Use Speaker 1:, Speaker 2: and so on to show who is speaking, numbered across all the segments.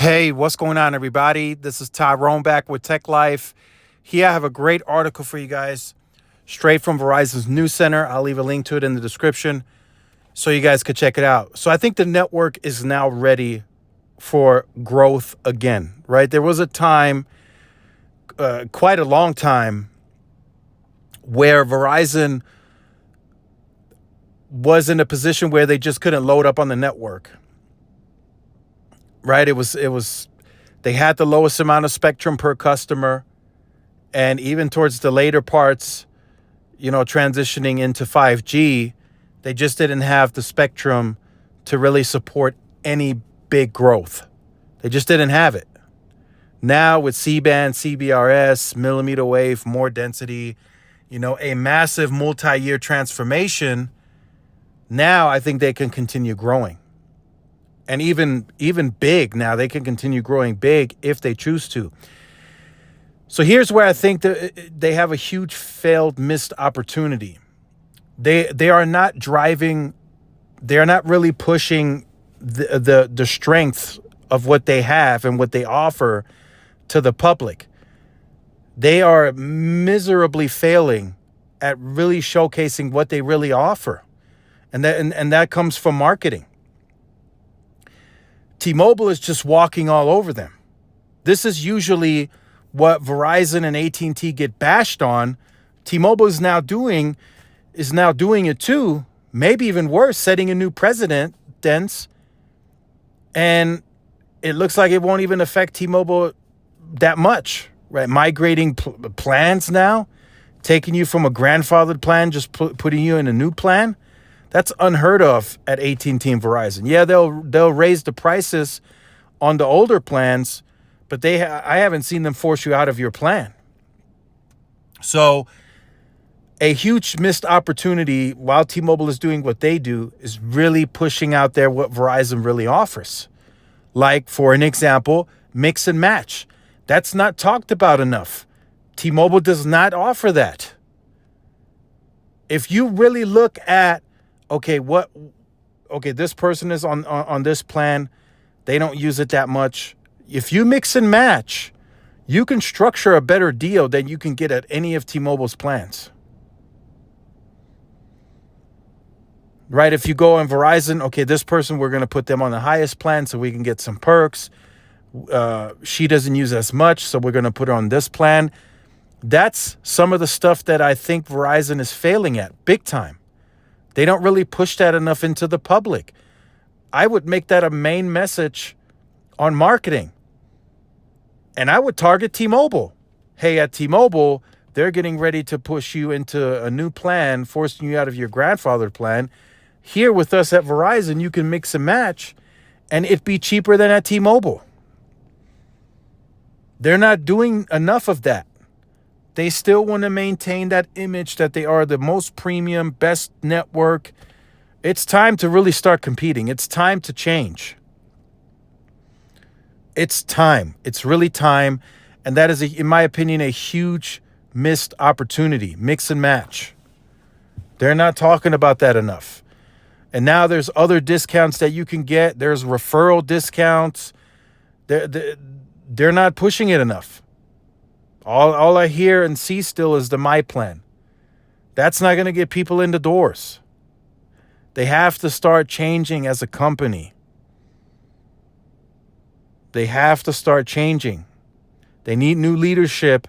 Speaker 1: Hey, what's going on, everybody? This is Tyrone back with Tech Life. Here I have a great article for you guys, straight from Verizon's News Center. I'll leave a link to it in the description so you guys could check it out. So I think the network is now ready for growth again, right? There was a time, quite a long time, where Verizon was in a position where they just couldn't load up on the network. Right? It was they had the lowest amount of spectrum per customer, and even towards the later parts, transitioning into 5G, they just didn't have the spectrum to really support any big growth. They just didn't have it. Now with C-band, CBRS, millimeter wave, more density, a massive multi-year transformation, now I think they can continue growing. And even big now, they can continue growing big if they choose to. So here's where I think that they have a huge failed missed opportunity. They are not driving, they are not really pushing the strength of what they have and what they offer to the public. They are miserably failing at really showcasing what they really offer. And that comes from marketing. T-Mobile is just walking all over them. This is usually what Verizon and AT&T get bashed on. T-Mobile is now doing it too, maybe even worse, setting a new precedence. And it looks like it won't even affect T-Mobile that much, right? Migrating plans now, taking you from a grandfathered plan, just putting you in a new plan. That's unheard of at AT&T and Verizon. Yeah, they'll raise the prices on the older plans, but I haven't seen them force you out of your plan. So a huge missed opportunity while T-Mobile is doing what they do is really pushing out there what Verizon really offers. Like, for an example, mix and match. That's not talked about enough. T-Mobile does not offer that. If you really look at this person is on this plan, they don't use it that much. If you mix and match, you can structure a better deal than you can get at any of T-Mobile's plans. Right? If you go on Verizon, this person, we're going to put them on the highest plan so we can get some perks. She doesn't use as much, so we're going to put her on this plan. That's some of the stuff that I think Verizon is failing at big time. They don't really push that enough into the public. I would make that a main message on marketing. And I would target T-Mobile. Hey, at T-Mobile, they're getting ready to push you into a new plan, forcing you out of your grandfather plan. Here with us at Verizon, you can mix and match, and it'd be cheaper than at T-Mobile. They're not doing enough of that. They still want to maintain that image that they are the most premium, best network. It's time to really start competing. It's time to change. It's time. It's really time. And that is, in my opinion, a huge missed opportunity. Mix and match. They're not talking about that enough. And now there's other discounts that you can get. There's referral discounts. They're not pushing it enough. All I hear and see still is the My Plan. That's not going to get people in the doors. They have to start changing as a company. They have to start changing. They need new leadership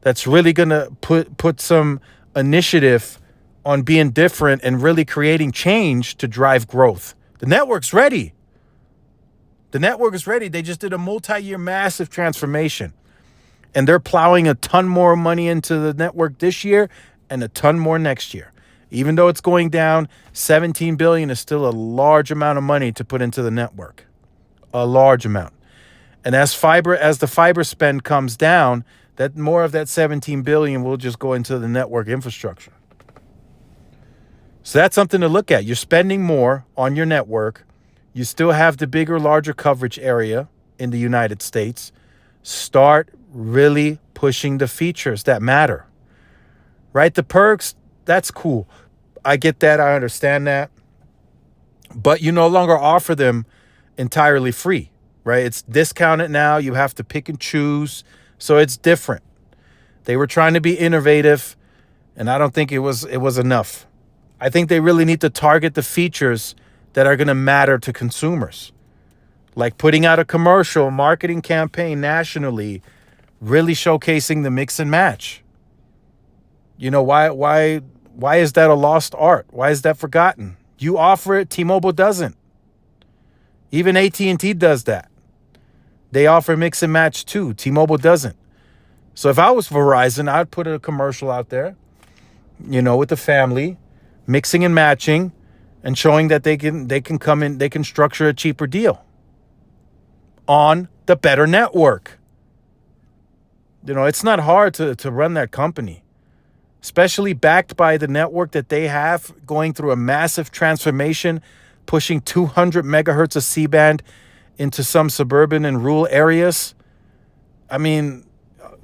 Speaker 1: that's really going to put some initiative on being different and really creating change to drive growth. The network's ready. The network is ready. They just did a multi-year massive transformation. And they're plowing a ton more money into the network this year and a ton more next year. Even though it's going down, $17 billion is still a large amount of money to put into the network. A large amount. And as the fiber spend comes down, that more of that $17 billion will just go into the network infrastructure. So that's something to look at. You're spending more on your network. You still have the bigger, larger coverage area in the United States. Start really pushing the features that matter, right? The perks, that's cool. I get that. I understand that. But you no longer offer them entirely free, right? It's discounted now. You have to pick and choose. So it's different. They were trying to be innovative, and I don't think it was enough. I think they really need to target the features that are going to matter to consumers. Like putting out a commercial, marketing campaign nationally, really showcasing the mix and match. You know, why is that a lost art? Why is that forgotten? You offer it, T-Mobile doesn't. Even AT&T does that. They offer mix and match too. T-Mobile doesn't. So if I was Verizon, I'd put a commercial out there, you know, with the family, mixing and matching, and showing that they can come in, they can structure a cheaper deal on the better network. You know, it's not hard to run that company, especially backed by the network that they have going through a massive transformation, pushing 200 megahertz of C-band into some suburban and rural areas. I mean,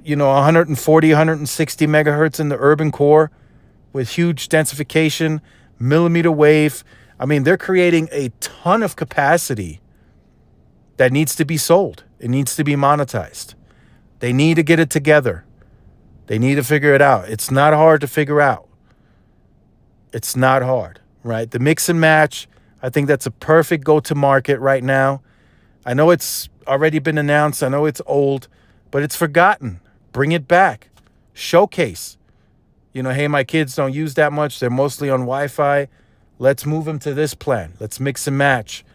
Speaker 1: you know, 140, 160 megahertz in the urban core with huge densification, millimeter wave. I mean, they're creating a ton of capacity that needs to be sold. It needs to be monetized. They need to get it together. They need to figure it out. It's not hard to figure out. It's not hard, right? The mix and match, I think that's a perfect go-to-market right now. I know it's already been announced. I know it's old, but it's forgotten. Bring it back. Showcase. You know, hey, my kids don't use that much. They're mostly on Wi-Fi. Let's move them to this plan. Let's mix and match.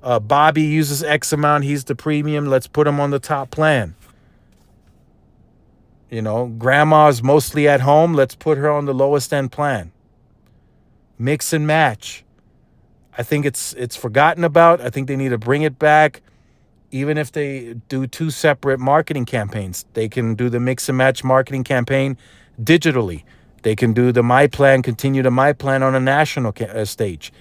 Speaker 1: Bobby uses X amount. He's the premium. Let's put him on the top plan. You know, grandma's mostly at home. Let's put her on the lowest end plan. Mix and match. I think it's forgotten about. I think they need to bring it back. Even if they do two separate marketing campaigns, they can do the mix and match marketing campaign digitally. They can do the My Plan, continue the My Plan on a national stage.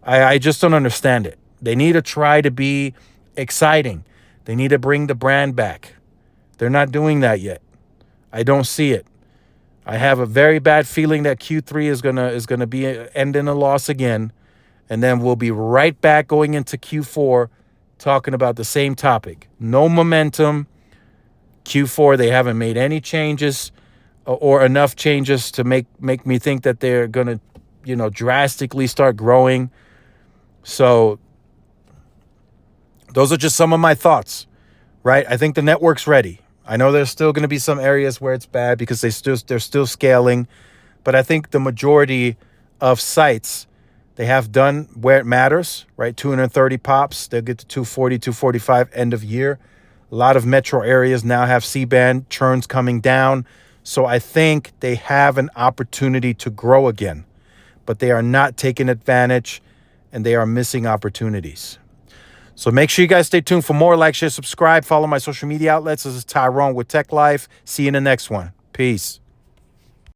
Speaker 1: I just don't understand it. They need to try to be exciting. They need to bring the brand back. They're not doing that yet. I don't see it. I have a very bad feeling that Q3 is gonna be end in a loss again, and then we'll be right back going into Q4 talking about the same topic. No momentum. Q4, they haven't made any changes or enough changes to make me think that they're gonna, you know, drastically start growing. So those are just some of my thoughts, right? I think the network's ready. I know there's still going to be some areas where it's bad because they're still scaling, but I think the majority of sites they have done where it matters, right? 230 pops, they'll get to 240, 245 end of year. A lot of metro areas now have C-band churns coming down. So I think they have an opportunity to grow again, but they are not taking advantage and they are missing opportunities. So make sure you guys stay tuned for more. Like, share, subscribe, follow my social media outlets. This is Tyrone with Tech Life. See you in the next one. Peace.